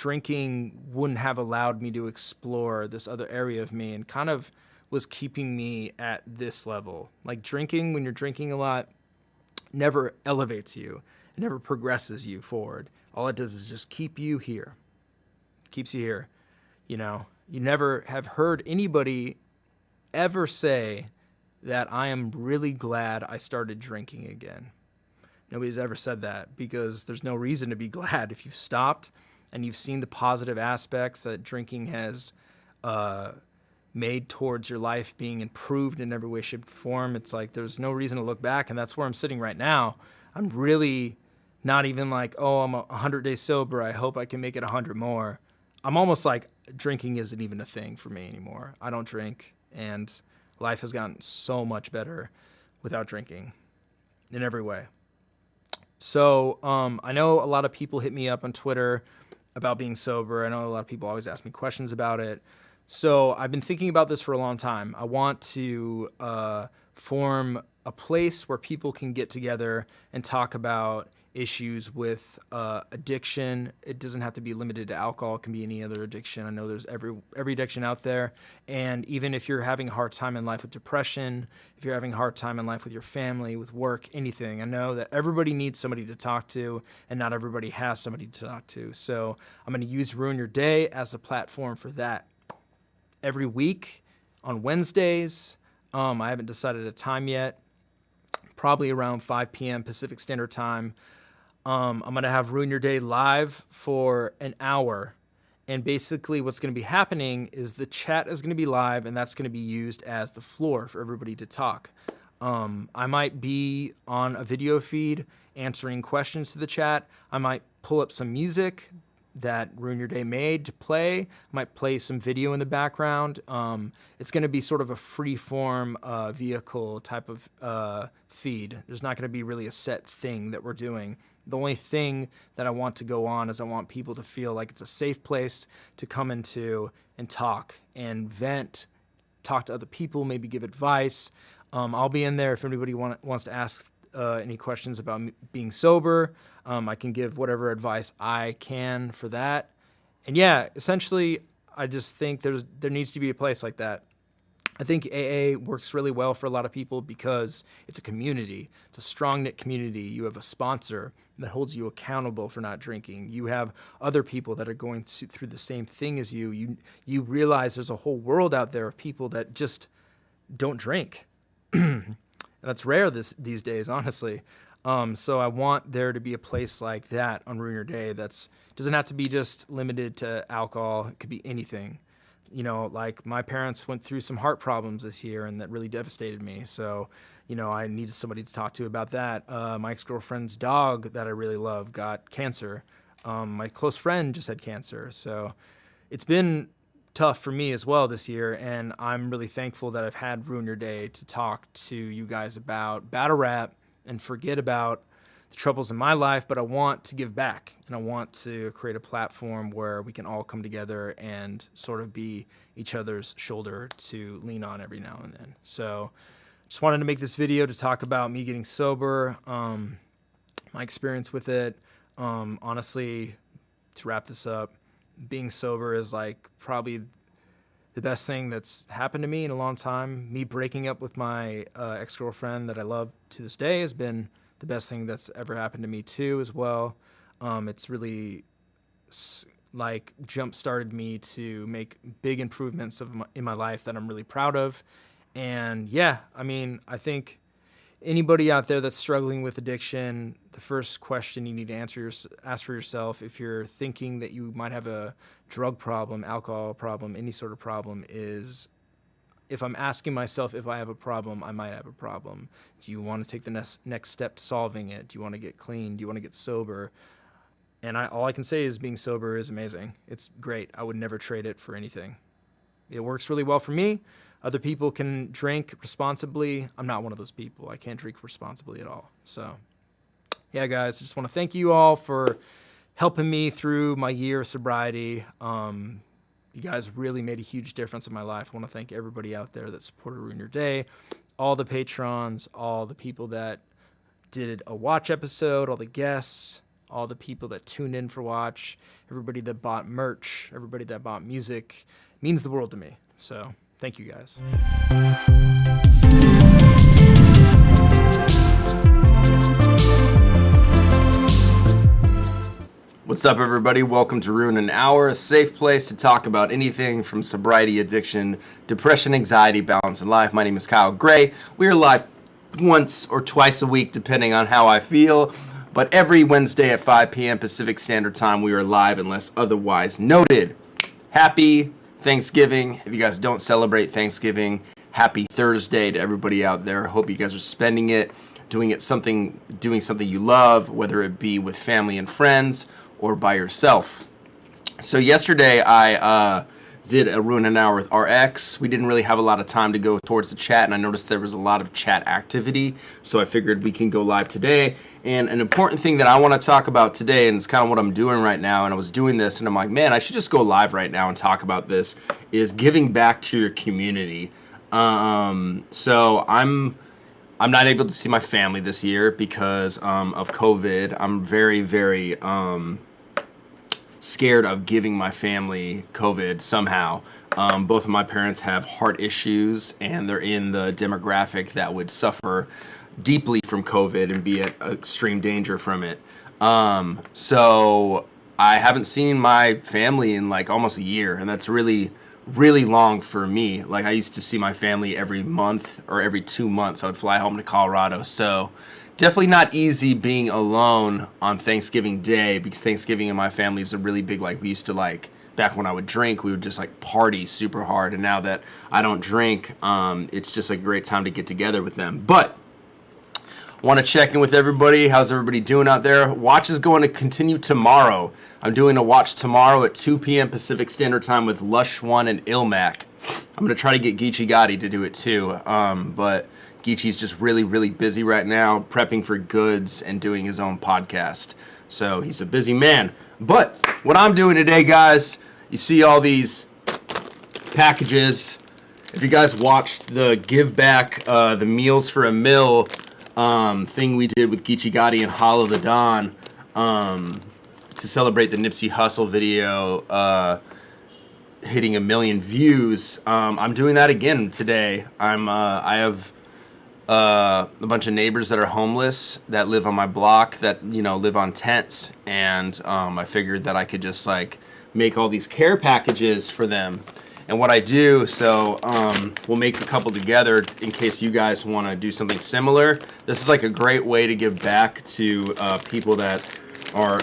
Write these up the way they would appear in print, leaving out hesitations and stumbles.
drinking wouldn't have allowed me to explore this other area of me and kind of was keeping me at this level. Like drinking, when you're drinking a lot, never elevates you. It never progresses you forward. All it does is just keep you here. Keeps you here. You know, you never have heard anybody ever say that I am really glad I started drinking again. Nobody's ever said that because there's no reason to be glad. If you've stopped and you've seen the positive aspects that drinking has made towards your life being improved in every way, shape, or form, it's like there's no reason to look back. And that's where I'm sitting right now. I'm really not even like, oh, I'm 100 days sober. I hope I can make it 100 more. I'm almost like drinking isn't even a thing for me anymore. I don't drink, and life has gotten so much better without drinking in every way. So I know a lot of people hit me up on Twitter about being sober. I know a lot of people always ask me questions about it. So I've been thinking about this for a long time. I want to form a place where people can get together and talk about issues with addiction. It doesn't have to be limited to alcohol. It can be any other addiction. I know there's every addiction out there. And even if you're having a hard time in life with depression, if you're having a hard time in life with your family, with work, anything, I know that everybody needs somebody to talk to, and not everybody has somebody to talk to. So I'm going to use Ruin Your Day as a platform for that. Every week on Wednesdays, I haven't decided a time yet, probably around 5 p.m. Pacific Standard Time. I'm going to have Ruin Your Day live for an hour. And basically what's going to be happening is the chat is going to be live, and that's going to be used as the floor for everybody to talk. I might be on a video feed answering questions to the chat. I might pull up some music that Ruin Your Day made to play. I might play some video in the background. It's going to be sort of a free-form vehicle type of feed. There's not going to be really a set thing that we're doing. The only thing that I want to go on is I want people to feel like it's a safe place to come into and talk and vent, talk to other people, maybe give advice. I'll be in there if anybody wants to ask any questions about being sober. I can give whatever advice I can for that. And yeah, essentially, I just think there needs to be a place like that. I think AA works really well for a lot of people because it's a community. It's a strong-knit community. You have a sponsor that holds you accountable for not drinking. You have other people that are going through the same thing as you. You realize there's a whole world out there of people that just don't drink. And that's rare these days, honestly. So I want there to be a place like that on Ruin Your Day that's doesn't have to be just limited to alcohol. It could be anything. You know, like my parents went through some heart problems this year, and that really devastated me. So, you know, I needed somebody to talk to about that. My ex-girlfriend's dog that I really love got cancer. My close friend just had cancer. So it's been tough for me as well this year, and I'm really thankful that I've had Ruin Your Day to talk to you guys about battle rap and forget about the troubles in my life, but I want to give back, and I want to create a platform where we can all come together and sort of be each other's shoulder to lean on every now and then. So just wanted to make this video to talk about me getting sober, my experience with it. Honestly, to wrap this up, being sober is like probably the best thing that's happened to me in a long time. Me breaking up with my ex-girlfriend that I love to this day has been the best thing that's ever happened to me too as well. It's really like jump-started me to make big improvements in my life that I'm really proud of. And yeah, I mean, I think anybody out there that's struggling with addiction, the first question you need to ask for yourself if you're thinking that you might have a drug problem, alcohol problem, any sort of problem is, if I'm asking myself if I have a problem, I might have a problem. Do you want to take the next step to solving it? Do you want to get clean? Do you want to get sober? And all I can say is being sober is amazing. It's great. I would never trade it for anything. It works really well for me. Other people can drink responsibly. I'm not one of those people. I can't drink responsibly at all. So yeah, guys, I just want to thank you all for helping me through my year of sobriety. You guys really made a huge difference in my life. I want to thank everybody out there that supported Ruin Your Day, all the patrons, all the people that did a watch episode, all the guests, all the people that tuned in for watch, everybody that bought merch, everybody that bought music. It means the world to me. So thank you guys. What's up, everybody? Welcome to Ruin an Hour, a safe place to talk about anything from sobriety, addiction, depression, anxiety, balance, and life. My name is Kyle Gray. We are live once or twice a week, depending on how I feel. But every Wednesday at 5 p.m. Pacific Standard Time, we are live unless otherwise noted. Happy Thanksgiving. If you guys don't celebrate Thanksgiving, happy Thursday to everybody out there. Hope you guys are spending it, doing something you love, whether it be with family and friends or by yourself. So yesterday I did a Ruin an Hour with RX. We didn't really have a lot of time to go towards the chat, and I noticed there was a lot of chat activity, so I figured we can go live today. And an important thing that I want to talk about today, and it's kind of what I'm doing right now, and I was doing this, and I'm like, man, I should just go live right now and talk about this, is giving back to your community. So I'm not able to see my family this year because of COVID. I'm very, very scared of giving my family COVID somehow. Both of my parents have heart issues, and they're in the demographic that would suffer deeply from COVID and be at extreme danger from it. So I haven't seen my family in like almost a year, and that's really long for me. Like, I used to see my family every month or every 2 months. I would fly home to Colorado. So definitely not easy being alone on Thanksgiving Day, because Thanksgiving in my family is a really big, like, we used to, like, back when I would drink, we would just like party super hard. And now that I don't drink, it's just a great time to get together with them. But want to check in with everybody. How's everybody doing out there? Watch is going to continue tomorrow. I'm doing a watch tomorrow at 2 p.m. Pacific Standard Time with Lush One and Ilmac. I'm going to try to get Geechee Gotti to do it too. But Geechee's just really, really busy right now, prepping for goods and doing his own podcast. So he's a busy man. But what I'm doing today, guys, you see all these packages. If you guys watched the Give Back, the Meals for a Mill thing we did with Geechee Gotti and Hollow the Dawn to celebrate the Nipsey Hussle video hitting 1 million views, I'm doing that again today. I have a bunch of neighbors that are homeless that live on my block that, you know, live on tents, and I figured that I could just like make all these care packages for them. And what I do, so we'll make a couple together in case you guys want to do something similar. This is like a great way to give back to people that are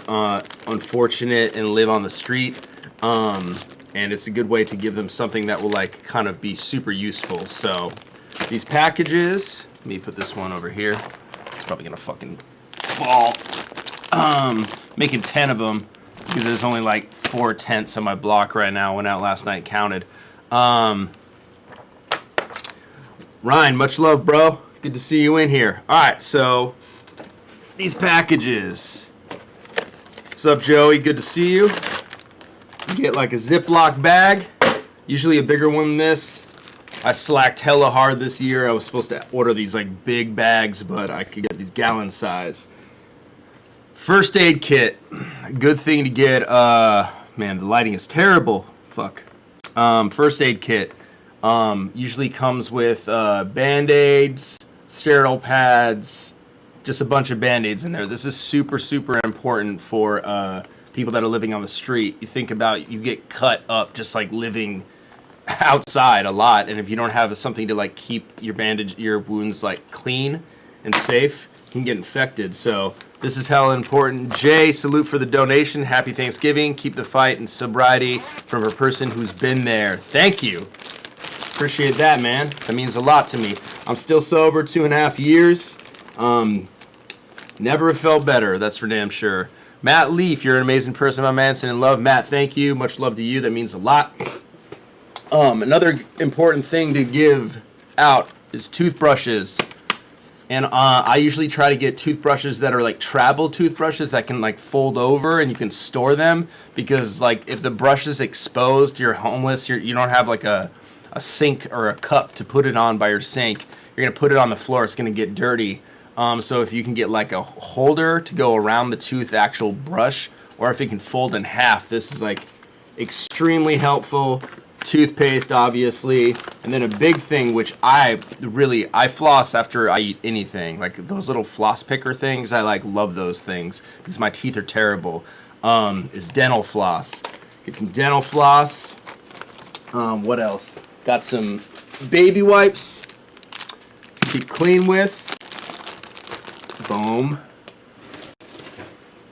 unfortunate and live on the street. And it's a good way to give them something that will like kind of be super useful. So these packages, let me put this one over here. It's probably gonna fucking fall. Making 10 of them because there's only like 4 tents on my block right now. Went out last night, counted. Ryan, much love, bro. Good to see you in here. All right, so these packages. What's up, Joey? Good to see you. You get like a Ziploc bag, usually a bigger one than this. I slacked hella hard this year. I was supposed to order these like big bags, but I could get these gallon size. First aid kit, good thing to get. Man, the lighting is terrible. Fuck. First aid kit usually comes with Band-Aids, sterile pads, just a bunch of Band-Aids in there. This is super, super important for people that are living on the street. You think about, you get cut up just like living outside a lot, and if you don't have something to like keep your wounds like clean and safe, you can get infected. So this is hella important. Jay, salute for the donation. Happy Thanksgiving. Keep the fight and sobriety from a person who's been there. Thank you. Appreciate that, man. That means a lot to me. I'm still sober 2.5 years. Never have felt better. That's for damn sure. Matt Leaf, you're an amazing person, my man. Sending love. Matt, thank you. Much love to you. That means a lot. Another important thing to give out is toothbrushes. And I usually try to get toothbrushes that are like travel toothbrushes that can like fold over and you can store them, because like if the brush is exposed, you're homeless, you don't have like a sink or a cup to put it on by your sink. You're going to put it on the floor. It's going to get dirty. So if you can get like a holder to go around the tooth actual brush, or if it can fold in half, this is like extremely helpful. Toothpaste, obviously, and then a big thing which I floss after I eat anything, like those little floss picker things. I like love those things because my teeth are terrible. Is dental floss. Get some dental floss. What else? Got some baby wipes to keep clean with. Boom.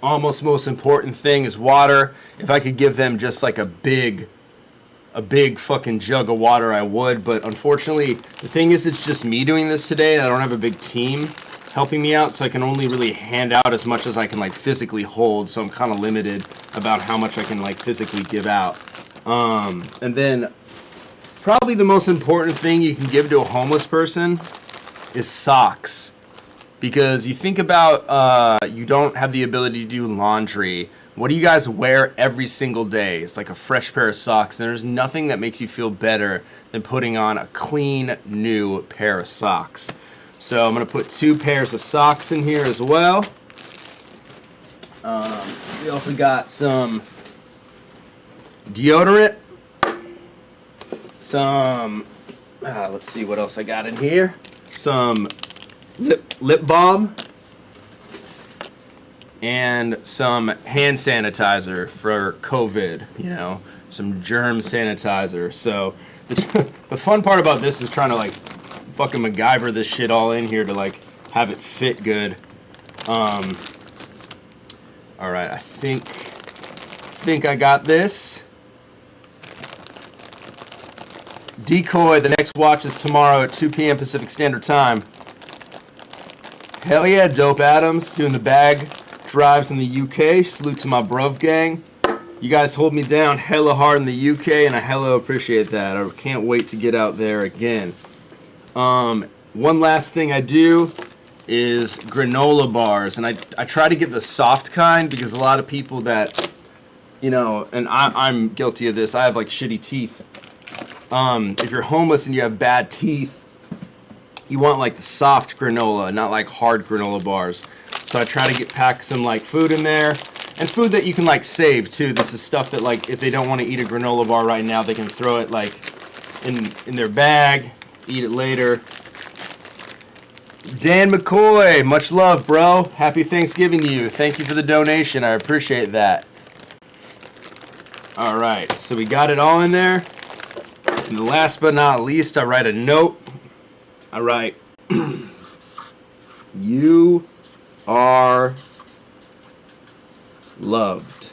Almost most important thing is water. If I could give them just like a big fucking jug of water, I would. But unfortunately, the thing is, it's just me doing this today, and I don't have a big team helping me out, so I can only really hand out as much as I can like physically hold. So I'm kind of limited about how much I can like physically give out. And then probably the most important thing you can give to a homeless person is socks. Because you think about you don't have the ability to do laundry. What do you guys wear every single day? It's like a fresh pair of socks. And there's nothing that makes you feel better than putting on a clean, new pair of socks. So I'm going to put 2 pairs of socks in here as well. We also got some deodorant. Some, let's see what else I got in here. Some lip balm. And some hand sanitizer for COVID, some germ sanitizer. So the fun part about this is trying to like fucking MacGyver this shit all in here to like have it fit good. All right, I think I got this. Decoy, the next watch is tomorrow at 2 p.m. Pacific Standard Time. Hell yeah, Dope Adams doing the bag drives in the UK. Salute to my bruv gang. You guys hold me down hella hard in the UK, and I hella appreciate that. I can't wait to get out there again. One last thing I do is granola bars, and I try to get the soft kind because a lot of people that, and I'm guilty of this. I have like shitty teeth. If you're homeless and you have bad teeth, you want like the soft granola, not like hard granola bars. So I try to pack some like food in there, and food that you can like save too. This is stuff that like if they don't want to eat a granola bar right now, they can throw it like in their bag, eat it later. Dan McCoy, much love, bro. Happy Thanksgiving to you. Thank you for the donation. I appreciate that. All right, so we got it all in there. And last but not least, I write a note. I write, you are loved.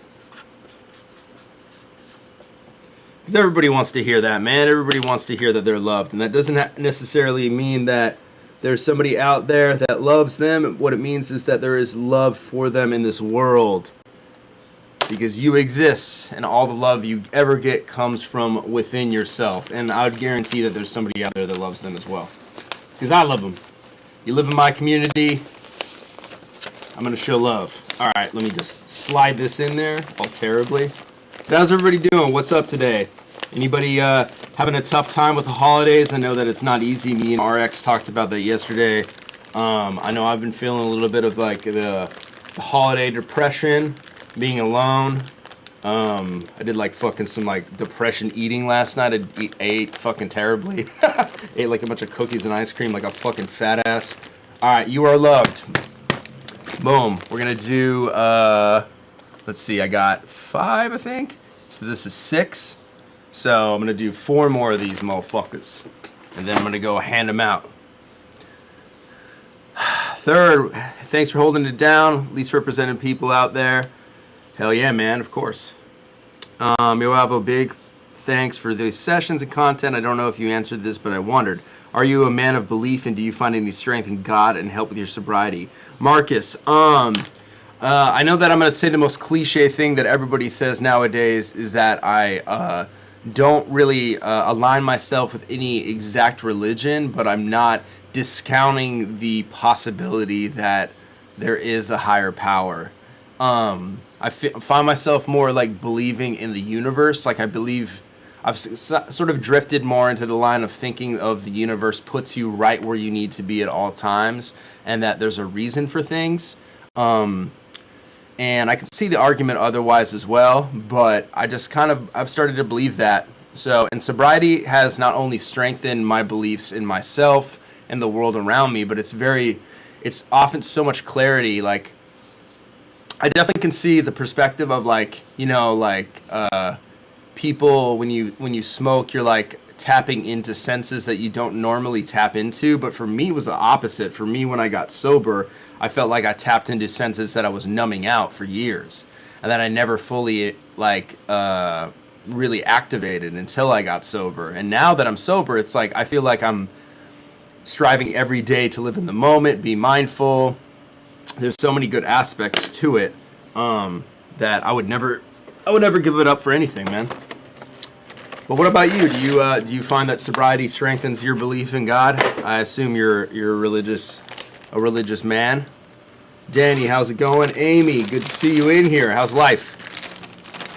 Because everybody wants to hear that, man. Everybody wants to hear that they're loved. And that doesn't necessarily mean that there's somebody out there that loves them. What it means is that there is love for them in this world. Because you exist, and all the love you ever get comes from within yourself. And I would guarantee that there's somebody out there that loves them as well. Because I love them. You live in my community, I'm going to show love. All right, let me just slide this in there all terribly. How's everybody doing? What's up today? Anybody having a tough time with the holidays? I know that it's not easy. Me and RX talked about that yesterday. I know I've been feeling a little bit of like the holiday depression, being alone. I did like fucking some like depression eating last night. I ate fucking terribly. Ate like a bunch of cookies and ice cream like a fucking fat ass. All right, you are loved. Boom. We're gonna do. Let's see. I got 5, I think. So this is 6. So I'm gonna do 4 more of these motherfuckers, and then I'm gonna go hand them out. Third, thanks for holding it down. Least represented people out there. Hell yeah, man. Of course. You'll have a big thanks for the sessions and content. I don't know if you answered this, but I wondered. Are you a man of belief, and do you find any strength in God and help with your sobriety? Marcus, I know that I'm going to say the most cliche thing that everybody says nowadays is that I don't really align myself with any exact religion, but I'm not discounting the possibility that there is a higher power. I find myself more like believing in the universe. Like I sort of drifted more into the line of thinking of the universe puts you right where you need to be at all times, and that there's a reason for things. And I can see the argument otherwise as well, but I've started to believe that. So, and sobriety has not only strengthened my beliefs in myself and the world around me, but it's often so much clarity. Like, I definitely can see the perspective of people when you smoke, you're like tapping into senses that you don't normally tap into. But for me, it was the opposite. For me, when I got sober, I felt like I tapped into senses that I was numbing out for years, and that I never fully really activated until I got sober. And now that I'm sober, it's like I feel like I'm striving every day to live in the moment, be mindful. There's so many good aspects to it that I would never give it up for anything, man. But what about you? Do you find that sobriety strengthens your belief in God? I assume you're a religious man. Danny, how's it going? Amy, good to see you in here. How's life?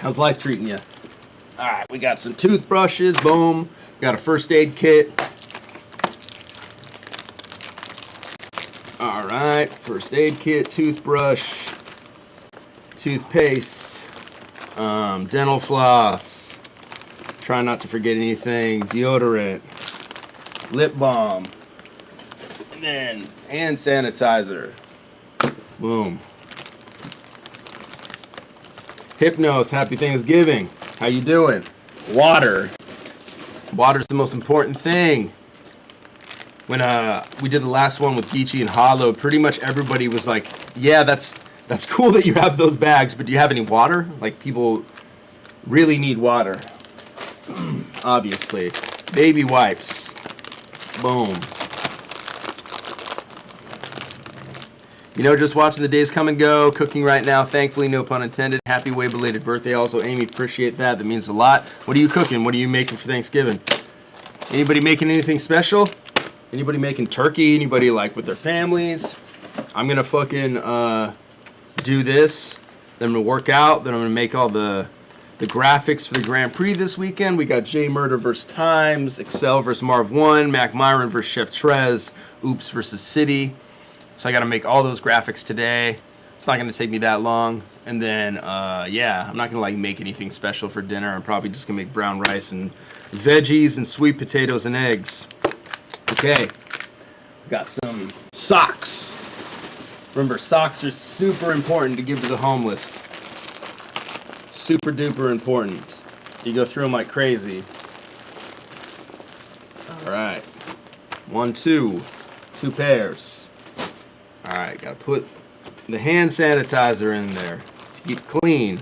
How's life treating you? All right, we got some toothbrushes. Boom. Got a first aid kit. All right, first aid kit, toothbrush, toothpaste, dental floss. Try not to forget anything. Deodorant, lip balm, and then hand sanitizer. Boom. Hypnos, happy Thanksgiving. How you doing? Water. Water's the most important thing. When we did the last one with Geechee and Hollow, pretty much everybody was like, yeah, that's cool that you have those bags, but do you have any water? Like, people really need water. Obviously. Baby wipes. Boom. Just watching the days come and go, cooking right now, thankfully, no pun intended. Happy way belated birthday also, Amy, appreciate that. That means a lot. What are you cooking? What are you making for Thanksgiving? Anybody making anything special? Anybody making turkey? Anybody like with their families? I'm gonna fucking do this. Then I'm gonna work out. Then I'm gonna make all the graphics for the Grand Prix this weekend. We got J Murder versus Times, Excel versus Marv 1, Mac Myron versus Chef Trez, Oops versus City. So I gotta make all those graphics today. It's not gonna take me that long. And then I'm not gonna make anything special for dinner. I'm probably just gonna make brown rice and veggies and sweet potatoes and eggs. Okay, got some socks. Remember, socks are super important to give to the homeless. Super duper important. You go through them like crazy. All right, 1, 2 pairs. All right, gotta put the hand sanitizer in there to keep clean.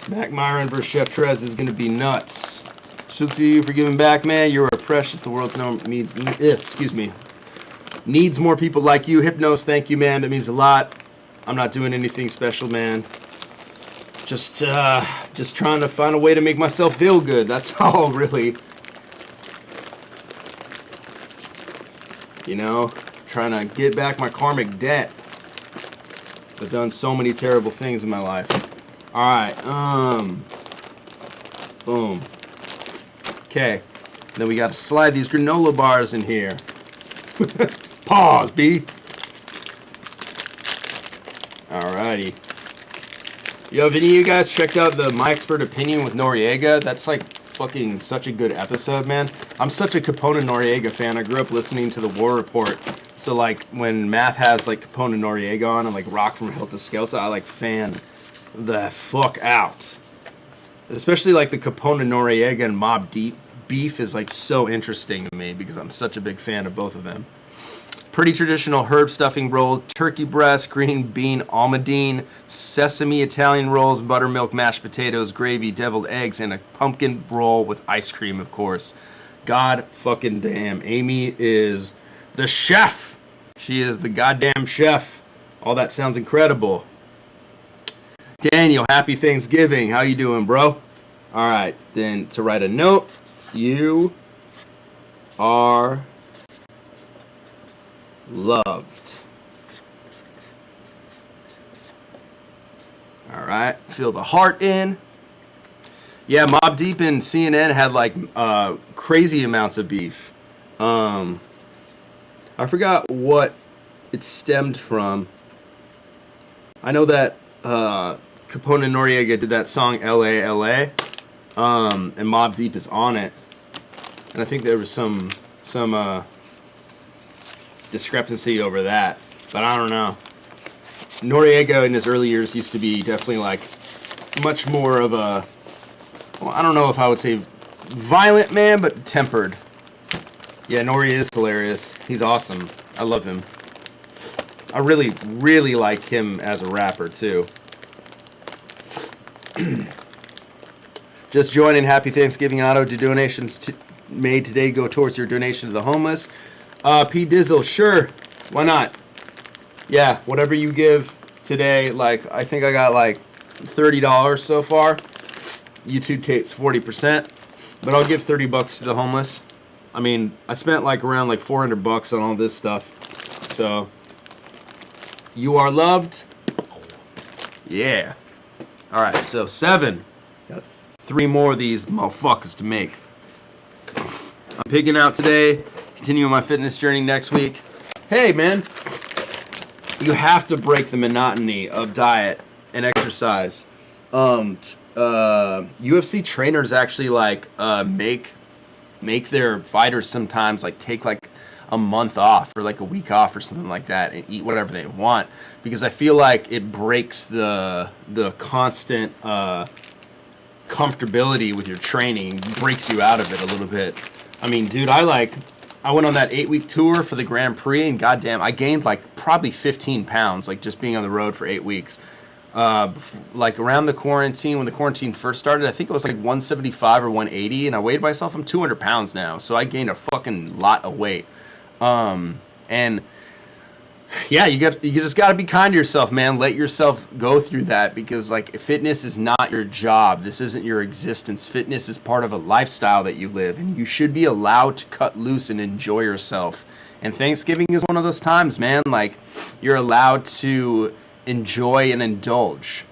Mac Myron versus Chef Trez is gonna be nuts. Salute to you for giving back, man. You are precious. The world's needs more people like you. Hypnos, thank you, man. That means a lot. I'm not doing anything special, man. Just trying to find a way to make myself feel good. That's all, really. Trying to get back my karmic debt. I've done so many terrible things in my life. All right. Boom. Okay. Then we got to slide these granola bars in here. Pause, B. Alrighty. Yo, have any of you guys checked out the My Expert Opinion with Noriega? That's like fucking such a good episode, man. I'm such a Capone Noriega fan. I grew up listening to the War Report. So like when Math has like Capone Noriega on and like Rock from Hell to Skelta, I like fan the fuck out. Especially like the Capone Noriega and Mobb Deep beef is like so interesting to me because I'm such a big fan of both of them. Pretty traditional herb stuffing roll, turkey breast, green bean almondine, sesame Italian rolls, buttermilk mashed potatoes, gravy, deviled eggs, and a pumpkin roll with ice cream, of course. God fucking damn. Amy is the chef. She is the goddamn chef. All that sounds incredible. Daniel, happy Thanksgiving. How you doing, bro? All right, then to write a note, you are loved. All right, fill the heart in. Yeah, Mobb Deep and CNN had like crazy amounts of beef. I forgot what it stemmed from. I know that Capone and Noriega did that song "L.A. L.A." And Mobb Deep is on it, and I think there was some discrepancy over that, but I don't know. Noriega in his early years used to be definitely like much more of a, well, I don't know if I would say violent man, but tempered. Yeah, Nori is hilarious. He's awesome. I love him. I really, really like him as a rapper too. Just joining. Happy Thanksgiving, Otto. Do donations made today go towards your donation to the homeless? P Dizzle, sure. Why not? Yeah, whatever you give today, like, I think I got like $30 so far. YouTube takes 40%, but I'll give $30 to the homeless. I mean, I spent like around like $400 on all this stuff. So, you are loved. Yeah. All right, so 7. Got 3 more of these motherfuckers to make. I'm pigging out today. Continuing my fitness journey next week. Hey, man. You have to break the monotony of diet and exercise. UFC trainers actually like make their fighters sometimes like take like a month off or like a week off or something like that and eat whatever they want, because I feel like it breaks the constant comfortability with your training, breaks you out of it a little bit. I mean, dude, I went on that 8-week tour for the Grand Prix, and goddamn, I gained like probably 15 pounds, like just being on the road for 8 weeks. Like around the quarantine, when the quarantine first started, I think it was like 175 or 180, and I weighed myself. I'm 200 pounds now, so I gained a fucking lot of weight. And yeah, you just got to be kind to yourself, man. Let yourself go through that, because like fitness is not your job. This isn't your existence. Fitness is part of a lifestyle that you live, and you should be allowed to cut loose and enjoy yourself. And Thanksgiving is one of those times, man. Like, you're allowed to enjoy and indulge.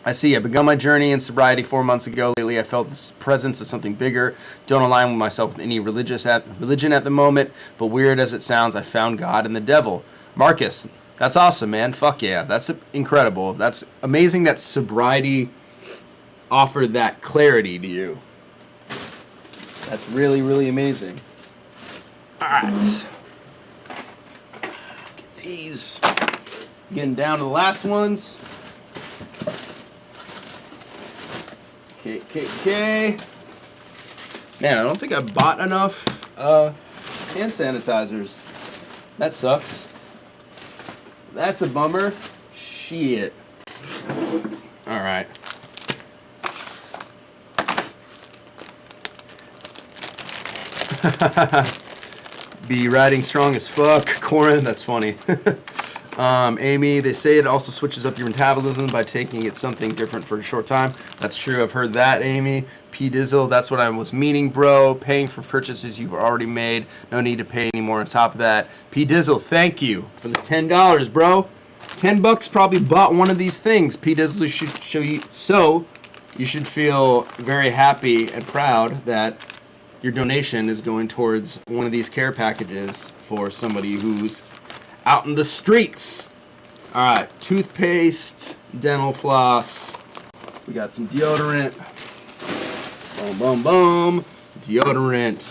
I see. I begun my journey in sobriety 4 months ago. Lately, I felt this presence of something bigger. Don't align with myself with any religion at the moment, but weird as it sounds, I found God and the devil. Marcus, that's awesome, man. Fuck yeah. That's incredible. That's amazing that sobriety offered that clarity to you. That's really, really amazing. All right. Get these. Getting down to the last ones. KKK. Man, I don't think I bought enough hand sanitizers. That sucks. That's a bummer. Shit. Alright. Be riding strong as fuck. Corin, that's funny. Amy, they say it also switches up your metabolism by taking it something different for a short time. That's true. I've heard that, Amy. P Dizzle, that's what I was meaning, bro. Paying for purchases you've already made. No need to pay anymore on top of that. P Dizzle, thank you for the $10, bro. $10 probably bought one of these things. P Dizzle should show you. So you should feel very happy and proud that your donation is going towards one of these care packages for somebody who's out in the streets. All right, toothpaste, dental floss. We got some deodorant. Boom, boom, boom. Deodorant.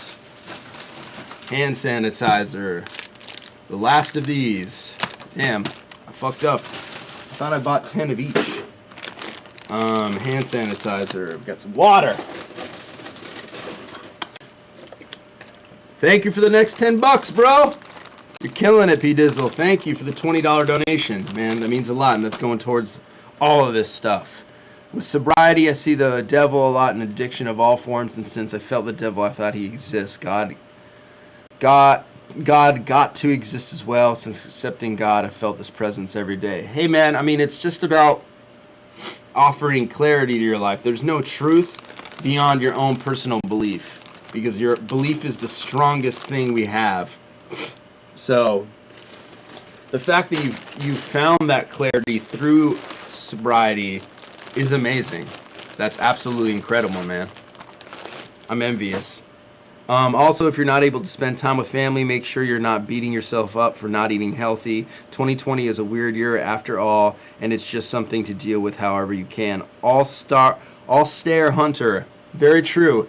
Hand sanitizer. The last of these. Damn, I fucked up. I thought I bought 10 of each. Hand sanitizer. We got some water. Thank you for the next $10, bro. You're killing it, P Dizzle. Thank you for the $20 donation, man. That means a lot, and that's going towards all of this stuff. With sobriety, I see the devil a lot in addiction of all forms, and since I felt the devil, I thought he exists. God got to exist as well. Since accepting God, I felt this presence every day. Hey, man, I mean, it's just about offering clarity to your life. There's no truth beyond your own personal belief, because your belief is the strongest thing we have. So, the fact that you found that clarity through sobriety is amazing. That's absolutely incredible, man. I'm envious. Also, if you're not able to spend time with family, make sure you're not beating yourself up for not eating healthy. 2020 is a weird year after all, and it's just something to deal with however you can. All stare hunter. Very true.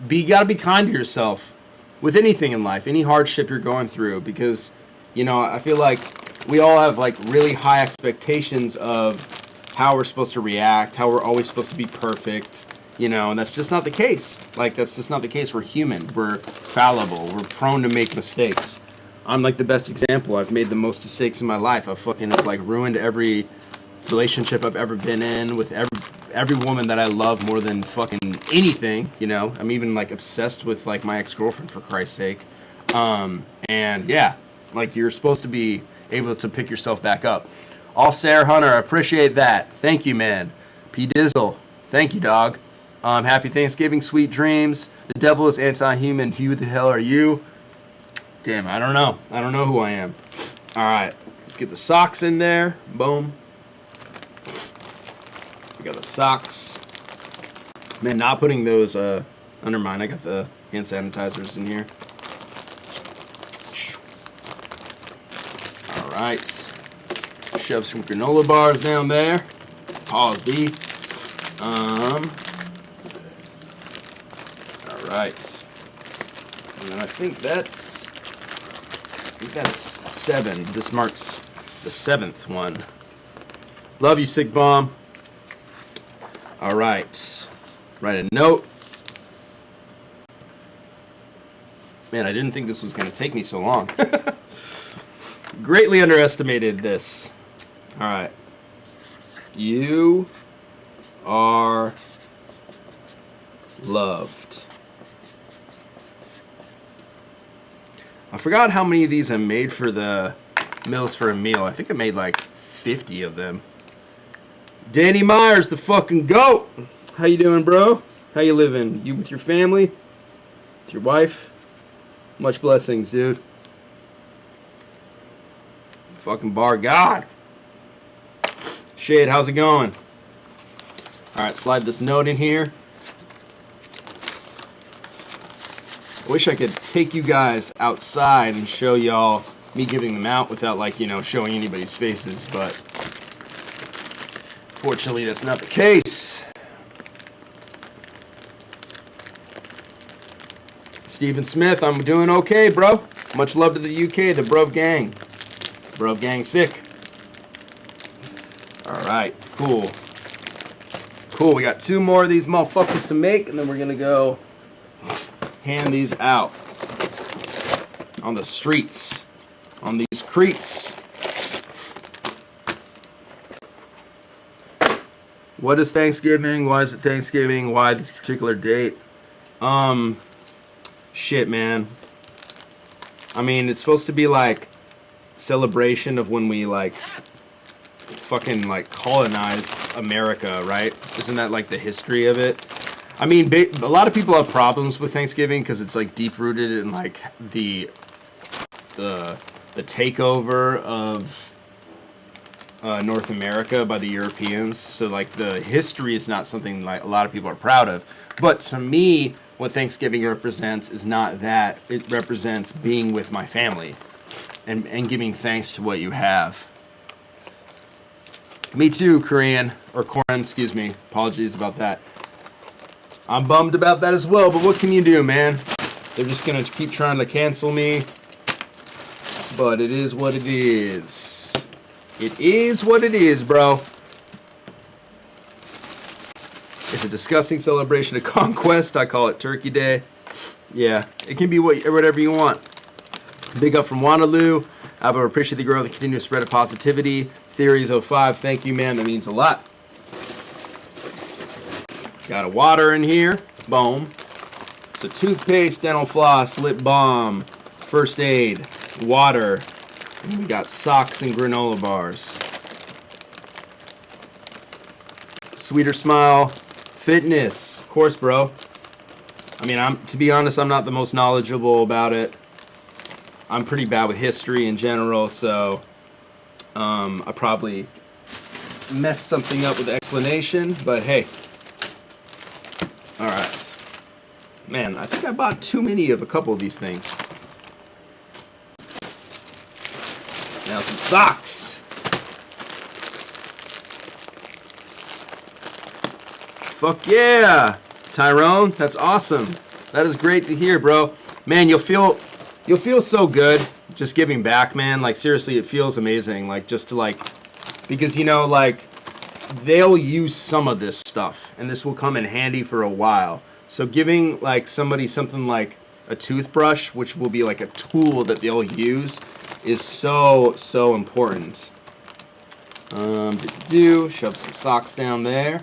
You gotta be kind to yourself with anything in life, any hardship you're going through, because, you know, I feel like we all have like really high expectations of how we're supposed to react, how we're always supposed to be perfect, you know, and that's just not the case. Like, that's just not the case. We're human. We're fallible. We're prone to make mistakes. I'm like the best example. I've made the most mistakes in my life. I've fucking like ruined every relationship I've ever been in with every woman that I love more than fucking anything, you know. I'm even like obsessed with like my ex-girlfriend, for Christ's sake. And yeah, like, you're supposed to be able to pick yourself back up. All Sarah Hunter, I appreciate that. Thank you, man. P Dizzle, thank you, dog. Happy Thanksgiving, sweet dreams. The devil is anti-human. Who the hell are you? Damn, I don't know. I don't know who I am. All right, let's get the socks in there. Boom. We got the socks. Man, not putting those under mine. I got the hand sanitizers in here. All right. Shove some granola bars down there. Pause B. All right. And then I think that's 7. This marks the 7th one. Love you, Sick Bomb. All right. Write a note. Man, I didn't think this was going to take me so long. Greatly underestimated this. All right. You are loved. I forgot how many of these I made for the Meals for a Meal. I think I made like 50 of them. Danny Myers, the fucking GOAT. How you doing, bro? How you living? You with your family? With your wife? Much blessings, dude. Fucking bar God. Shade, how's it going? Alright, slide this note in here. I wish I could take you guys outside and show y'all me giving them out without, like, you know, showing anybody's faces, but fortunately that's not the case. Stephen Smith, I'm doing okay, bro. Much love to the UK, the Bruv Gang. Bruv Gang sick. Alright, cool. Cool, we got 2 more of these motherfuckers to make, and then we're gonna go hand these out on the streets, on these creeks. What is Thanksgiving? Why is it Thanksgiving? Why this particular date? Shit, man. I mean, it's supposed to be like celebration of when we like fucking like colonized America, right? Isn't that like the history of it? I mean, a lot of people have problems with Thanksgiving because it's like deep rooted in like the takeover of North America by the Europeans. So like the history is not something like a lot of people are proud of. But to me, what Thanksgiving represents is not that. It represents being with my family and giving thanks to what you have. Me too, Korean, or Korean, excuse me. Apologies about that. I'm bummed about that as well, but what can you do, man? They're just gonna keep trying to cancel me. But it is what it is. It is what it is, bro. It's a disgusting celebration of conquest. I call it Turkey Day. Yeah, it can be whatever you want. Big up from Wanaloo. I appreciate the growth and continue to spread of positivity. Theories 05, thank you, man. That means a lot. Got a water in here. Boom. It's a toothpaste, dental floss, lip balm, first aid, water. And we got socks and granola bars. Sweeter Smile, fitness. Of course, bro. I mean, to be honest, I'm not the most knowledgeable about it. I'm pretty bad with history in general, so I probably messed something up with the explanation, but hey, Man, I think I bought too many of a couple of these things. Now some socks. Fuck yeah, Tyrone, that's awesome. That is great to hear, bro. Man, you'll feel so good just giving back, man. Like seriously, it feels amazing. Like just to like, because you know, like they'll use some of this stuff, and this will come in handy for a while. So giving like somebody something like a toothbrush, which will be like a tool that they'll use, is so important. Shove some socks down there.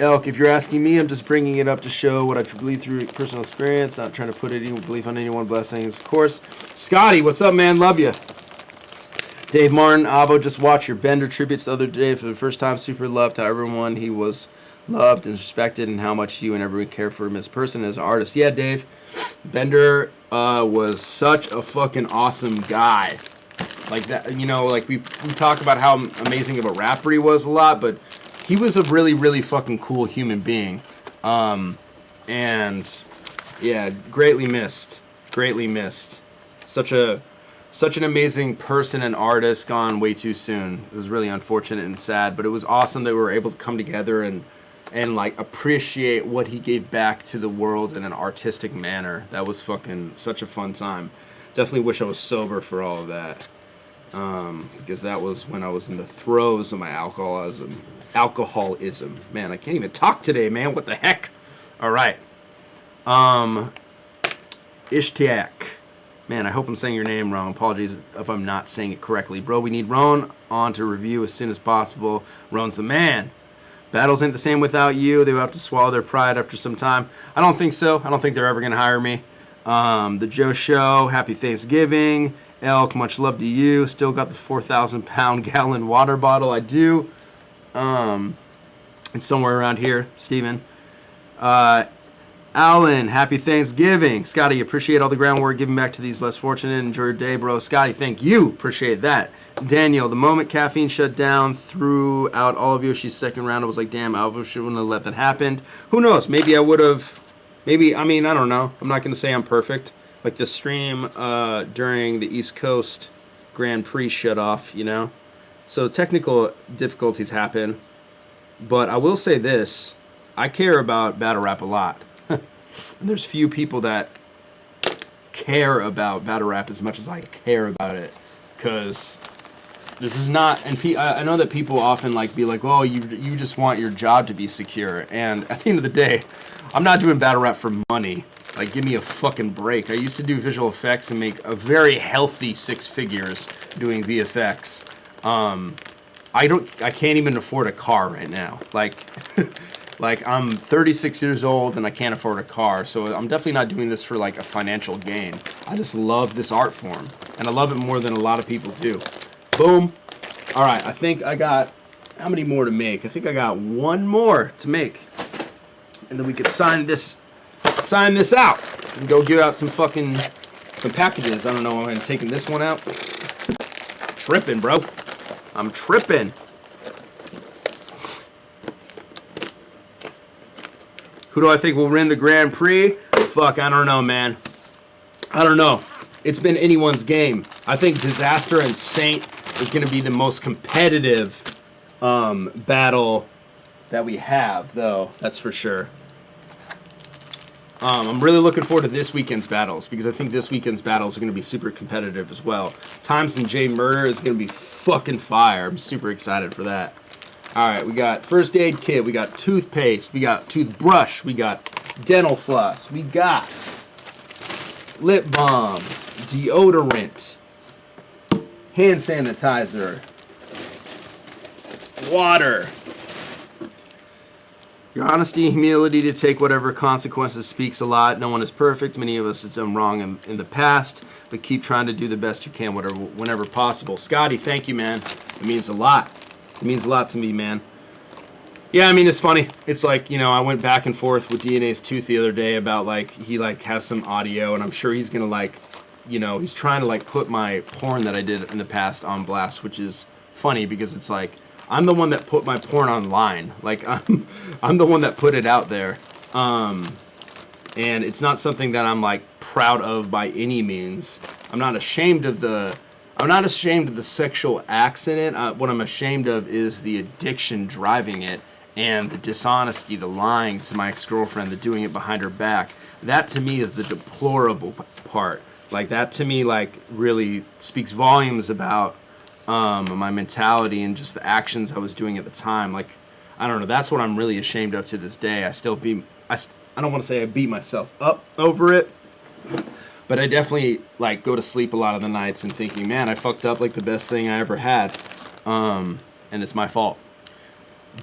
Elk, if you're asking me, I'm just bringing it up to show what I believe through personal experience, not trying to put any belief on anyone. Blessings, of course. Scotty, what's up, man? Love you. Dave Martin, Avo, just watched your Bender tributes the other day for the first time. Super loved how everyone he was loved and respected, and how much you and everyone cared for him as a person, as an artist. Yeah, Dave, Bender was such a fucking awesome guy. Like that, you know, like we talk about how amazing of a rapper he was a lot, but he was a really fucking cool human being. And yeah, greatly missed. Such an amazing person and artist, gone way too soon. It was really unfortunate and sad, but it was awesome that we were able to come together and like appreciate what he gave back to the world in an artistic manner. That was fucking such a fun time. Definitely wish I was sober for all of that. Because that was when I was in the throes of my alcoholism. Man, I can't even talk today, man. What the heck? All right. Ishtiak. Man, I hope I'm saying your name wrong. Apologies if I'm not saying it correctly. Bro, we need Roan on to review as soon as possible. Roan's the man. Battles ain't the same without you. They will have to swallow their pride after some time. I don't think so. I don't think they're ever going to hire me. The Joe Show. Happy Thanksgiving. Elk, much love to you. Still got the 4,000-pound gallon water bottle. I do. It's somewhere around here. Steven. Alan, happy Thanksgiving. Scotty, appreciate all the groundwork giving back to these less fortunate. Enjoy your day, bro. Scotty, thank you. Appreciate that. Daniel, the moment caffeine shut down throughout all of Yoshi's second round, I was like, damn, Alvo shouldn't have let that happen. Who knows? Maybe I would have. Maybe, I mean, I don't know. I'm not going to say I'm perfect. Like the stream during the East Coast Grand Prix shut off, you know? So technical difficulties happen. But I will say this. I care about battle rap a lot. And there's few people that care about battle rap as much as I care about it. Because this is not... And I know that people often like be like, oh, you just want your job to be secure. And at the end of the day, I'm not doing battle rap for money. Like, give me a fucking break. I used to do visual effects and make a very healthy 6 figures doing VFX. I can't even afford a car right now. Like, like I'm 36 years old and I can't afford a car. So I'm definitely not doing this for like a financial gain. I just love this art form. And I love it more than a lot of people do. Boom. All right, I think I got, how many more to make? I think I got one more to make. And then we could sign this out and go give out some packages. I don't know, I'm taking this one out. Tripping, bro. I'm tripping. Who do I think will win the Grand Prix? Fuck, I don't know, man. I don't know. It's been anyone's game. I think Disaster and Saint is going to be the most competitive battle that we have, though. That's for sure. I'm really looking forward to this weekend's battles because I think this weekend's battles are going to be super competitive as well. Times and J Murder is going to be fucking fire. I'm super excited for that. All right, we got first aid kit, we got toothpaste, we got toothbrush, we got dental floss, we got lip balm, deodorant, hand sanitizer, water. Your honesty and humility to take whatever consequences speaks a lot. No one is perfect. Many of us have done wrong in the past, but keep trying to do the best you can whenever possible. Scotty, thank you, man. It means a lot. It means a lot to me, man. Yeah, I mean, it's funny. It's like, you know, I went back and forth with DNA's Tooth the other day about, like, he, like, has some audio, and I'm sure he's going to, like, you know, he's trying to, like, put my porn that I did in the past on blast, which is funny because it's like, I'm the one that put my porn online. Like I'm the one that put it out there. And it's not something that I'm like proud of by any means. I'm not ashamed of the sexual acts in it. What I'm ashamed of is the addiction driving it, and the dishonesty, the lying to my ex-girlfriend, the doing it behind her back. That to me is the deplorable part. Like that to me like really speaks volumes about my mentality and just the actions I was doing at the time. Like, I don't know. That's what I'm really ashamed of to this day. I don't want to say I beat myself up over it, but I definitely like go to sleep a lot of the nights and thinking, man, I fucked up like the best thing I ever had, and it's my fault.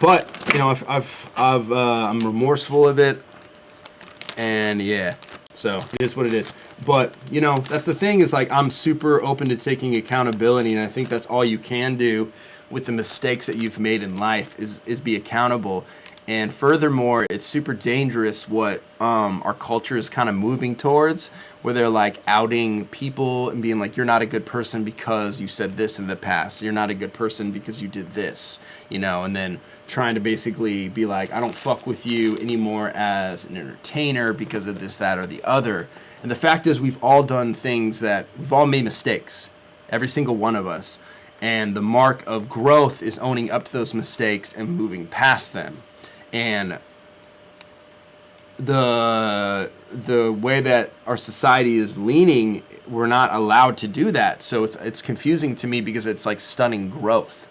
But you know, I'm remorseful of it, and yeah, so it is what it is. But you know, that's the thing is like I'm super open to taking accountability, and I think that's all you can do with the mistakes that you've made in life is be accountable. And furthermore, it's super dangerous what our culture is kind of moving towards, where they're like outing people and being like, you're not a good person because you said this in the past. You're not a good person because you did this, you know, and then trying to basically be like, I don't fuck with you anymore as an entertainer because of this, that, or the other. And the fact is we've all done things that we've all made mistakes, every single one of us. And the mark of growth is owning up to those mistakes and moving past them. And the way that our society is leaning, we're not allowed to do that. So it's confusing to me because it's like stunning growth.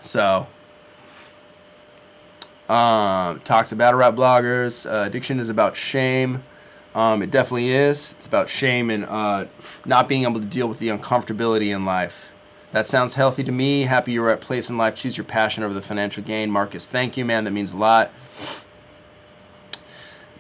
So talks about battle rap bloggers. Addiction is about shame. It definitely is. It's about shame and not being able to deal with the uncomfortability in life. That sounds healthy to me. Happy you're at a place in life. Choose your passion over the financial gain. Marcus, thank you, man. That means a lot.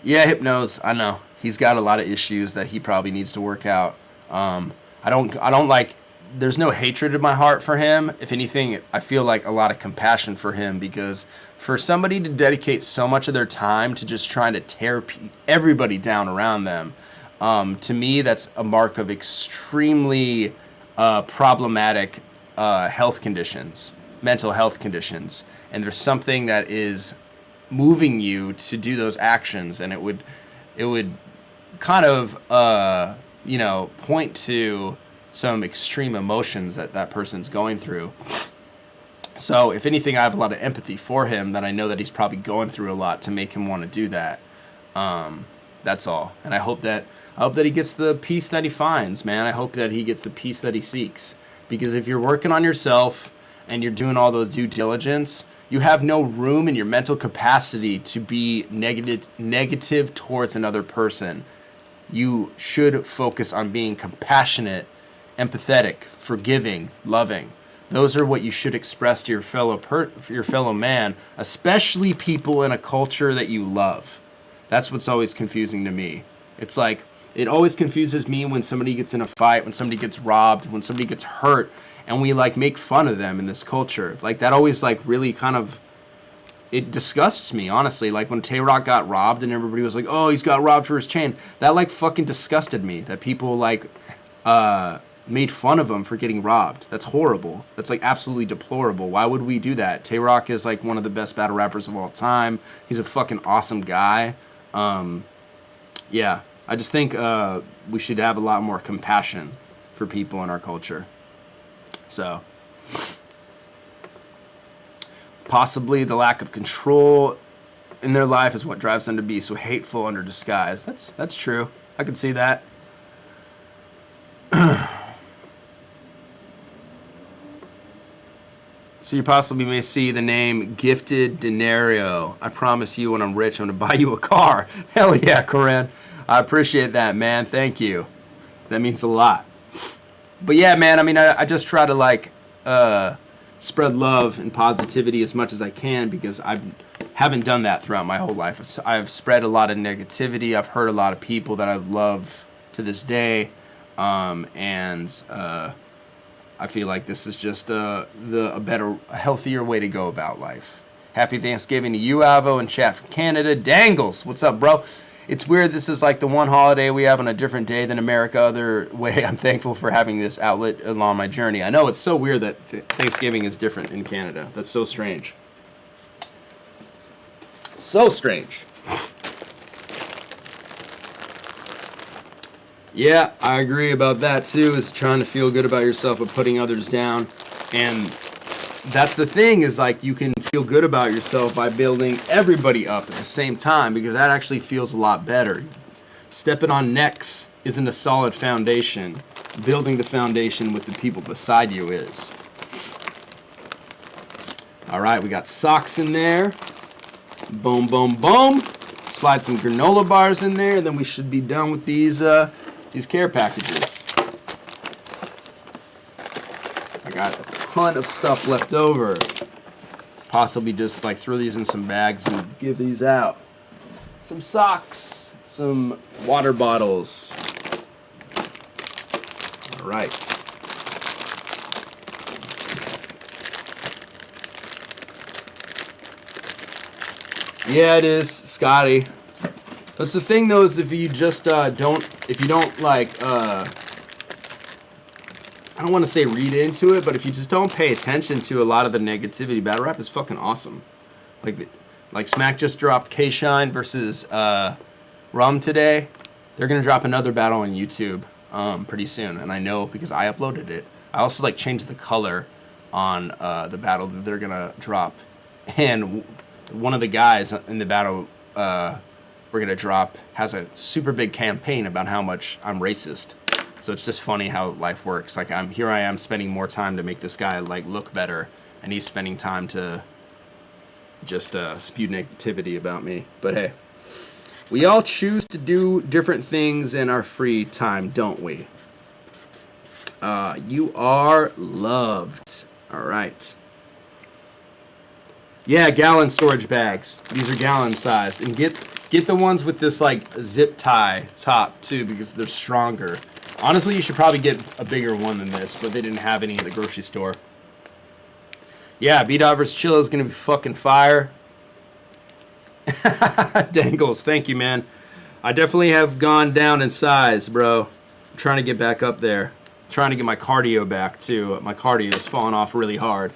Yeah, Hypnose, I know. He's got a lot of issues that he probably needs to work out. I don't like, there's no hatred in my heart for him. If anything, I feel like a lot of compassion for him, because for somebody to dedicate so much of their time to just trying to tear everybody down around them, to me, that's a mark of extremely problematic health conditions, mental health conditions. And there's something that is moving you to do those actions, and it would kind of point to some extreme emotions that person's going through. So if anything, I have a lot of empathy for him, that I know that he's probably going through a lot to make him want to do that. That's all. And I hope that he gets the peace that he finds, man. I hope that he gets the peace that he seeks. Because if you're working on yourself and you're doing all those due diligence, you have no room in your mental capacity to be negative towards another person. You should focus on being compassionate, empathetic, forgiving, loving. Those are what you should express to your fellow man, especially people in a culture that you love. That's what's always confusing to me. It's like, it always confuses me when somebody gets in a fight, when somebody gets robbed, when somebody gets hurt, and we like make fun of them in this culture. Like that always like really kind of, it disgusts me, honestly. Like when Tay-Rock got robbed and everybody was like, oh, he's got robbed for his chain. That like fucking disgusted me, that people like made fun of him for getting robbed. That's horrible. That's like absolutely deplorable. Why would we do that? Tay-Rock is like one of the best battle rappers of all time. He's a fucking awesome guy. Yeah, I just think we should have a lot more compassion for people in our culture. So, possibly the lack of control in their life is what drives them to be so hateful under disguise. That's true. I can see that. So you possibly may see the name Gifted Denario. I promise you when I'm rich, I'm going to buy you a car. Hell yeah, Corinne. I appreciate that, man. Thank you. That means a lot. But yeah, man, I mean, I just try to like spread love and positivity as much as I can, because I haven't done that throughout my whole life. I've spread a lot of negativity. I've hurt a lot of people that I love to this day. I feel like this is just a better, healthier way to go about life. Happy Thanksgiving to you, Avo, and chat from Canada. Dangles, what's up, bro? It's weird. This is like the one holiday we have on a different day than America. Other way, I'm thankful for having this outlet along my journey. I know it's so weird that Thanksgiving is different in Canada. That's so strange. So strange. Yeah, I agree about that too, is trying to feel good about yourself but putting others down. And that's the thing, is like you can feel good about yourself by building everybody up at the same time, because that actually feels a lot better. Stepping on necks isn't a solid foundation. Building the foundation with the people beside you is. All right, we got socks in there. Boom, boom, boom. Slide some granola bars in there, and then we should be done with these care packages. I got a ton of stuff left over. Possibly just like throw these in some bags and give these out. Some socks, some water bottles. All right. Yeah, it is, Scotty. That's the thing, though, is if you just don't like, I don't want to say read into it, but if you just don't pay attention to a lot of the negativity, battle rap is fucking awesome. Like Smack just dropped K-Shine versus Rum today. They're gonna drop another battle on YouTube pretty soon, and I know because I uploaded it. I also like changed the color on the battle that they're gonna drop, and one of the guys in the battle we're gonna drop has a super big campaign about how much I'm racist. So it's just funny how life works. Like I am spending more time to make this guy like look better, and he's spending time to just spew negativity about me. But hey, we all choose to do different things in our free time, don't we? You are loved. All right. Yeah, gallon storage bags. These are gallon sized, and get the ones with this like zip tie top too, because they're stronger. Honestly, you should probably get a bigger one than this, but they didn't have any at the grocery store. Yeah, B-Dot vs. Chill is gonna be fucking fire. Dangles, thank you, man. I definitely have gone down in size, bro. I'm trying to get back up there. I'm trying to get my cardio back too. My cardio is falling off really hard.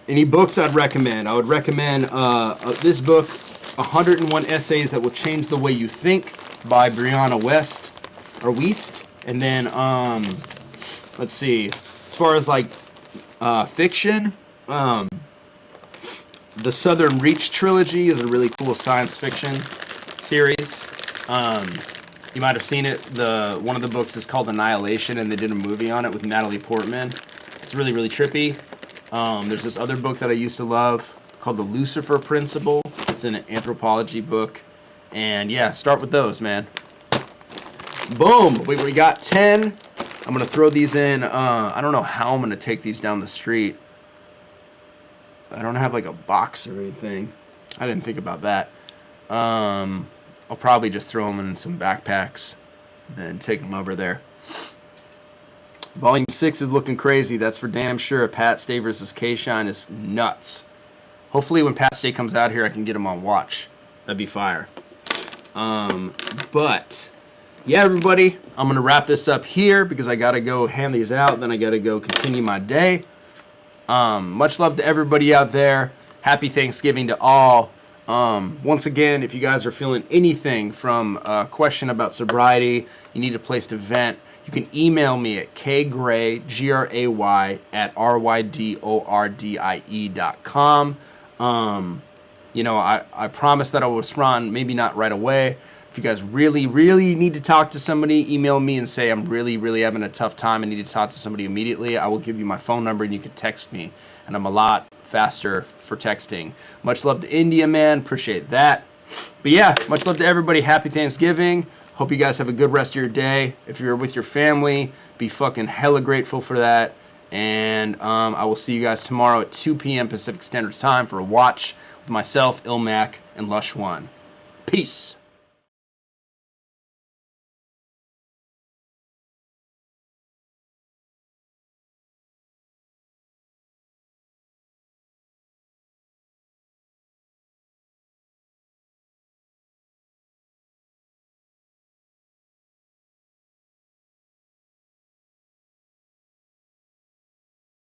Any books I'd recommend? I would recommend this book, 101 Essays That Will Change the Way You Think, by Brianna Wiest. And then, let's see, as far as like fiction, the Southern Reach trilogy is a really cool science fiction series. You might have seen it. One of the books is called Annihilation, and they did a movie on it with Natalie Portman. It's really, really trippy. There's this other book that I used to love called The Lucifer Principle. It's an anthropology book. And yeah, start with those, man. Boom! We got 10. I'm going to throw these in. I don't know how I'm going to take these down the street. I don't have like a box or anything. I didn't think about that. I'll probably just throw them in some backpacks and take them over there. Volume 6 is looking crazy. That's for damn sure. Pat Stay versus K-Shine is nuts. Hopefully when Pat Stay comes out here, I can get him on watch. That'd be fire. But yeah, everybody, I'm going to wrap this up here because I got to go hand these out. Then I got to go continue my day. Much love to everybody out there. Happy Thanksgiving to all. Once again, if you guys are feeling anything from a question about sobriety, you need a place to vent, you can email me at kgray, Gray, at rydordie.com. You know, I promise that I will respond, maybe not right away. If you guys really, really need to talk to somebody, email me and say, I'm really, really having a tough time. I need to talk to somebody immediately. I will give you my phone number and you can text me. And I'm a lot faster for texting. Much love to India, man. Appreciate that. But yeah, much love to everybody. Happy Thanksgiving. Hope you guys have a good rest of your day. If you're with your family, be fucking hella grateful for that. And I will see you guys tomorrow at 2 p.m. Pacific Standard Time for a watch with myself, Ilmac, and Lush One. Peace.